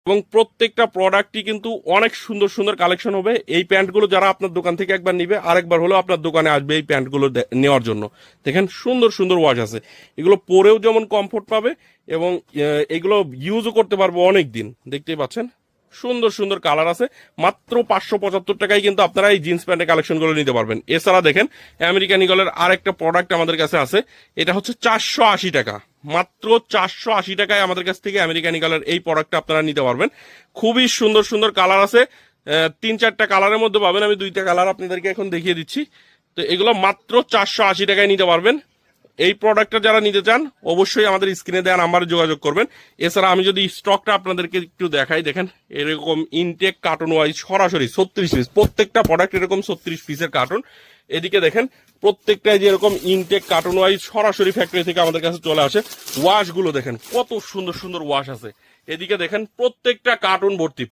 এবং প্রত্যেকটা প্রোডাক্টই কিন্তু অনেক সুন্দর সুন্দর কালেকশন হবে। এই প্যান্টগুলো যারা আপনার দোকান থেকে একবার নিবে আরেকবার হলেও আপনার দোকানে আসবে এই প্যান্টগুলো নেওয়ার জন্য। দেখেন সুন্দর সুন্দর ওয়াশ আছে, এগুলো পরেও যেমন কমফোর্ট পাবে এবং এগুলো ইউজও করতে পারবো অনেক দিন। দেখতেই পাচ্ছেন সুন্দর সুন্দর কালার আছে। মাত্র 575 টাকায় কিন্তু আপনারা এই জিন্স প্যান্টের কালেকশনগুলো নিতে পারবেন। এছাড়া দেখেন আমেরিকান ঈগলের আরেকটা প্রোডাক্ট আমাদের কাছে আছে, এটা হচ্ছে 480 টাকা। মাত্র 480 টাকায় আমাদের কাছ থেকে আমেরিকান ঈগলের এই প্রোডাক্টটা আপনারা নিতে পারবেন। খুবই সুন্দর সুন্দর কালার আছে, 3-4টা কালারের মধ্যে পাবেন। আমি 2টা কালার আপনাদেরকে এখন দেখিয়ে দিচ্ছি। তো এগুলো মাত্র 480 টাকায় নিতে পারবেন। এই প্রোডাক্টটা যারা নিতে চান অবশ্যই আমাদের স্ক্রিনে দেওয়া নাম্বারে যোগাযোগ করবেন। এছাড়া আমি যদি স্টকটা আপনাদেরকে একটু দেখাই, দেখেন এরকম ইনটেক কার্টুন ওয়াইজ সরাসরি 36 পিস, প্রত্যেকটা প্রোডাক্ট এরকম 36 পিসের কার্টুন। এদিকে দেখেন প্রত্যেকটাই যেরকম ইনটেক কার্টুন ওয়াইজ সরাসরি ফ্যাক্টরি থেকে আমাদের কাছে চলে আসে। ওয়াশ গুলো দেখেন কত সুন্দর সুন্দর ওয়াশ আছে। এদিকে দেখেন প্রত্যেকটা কার্টুন ভর্তি,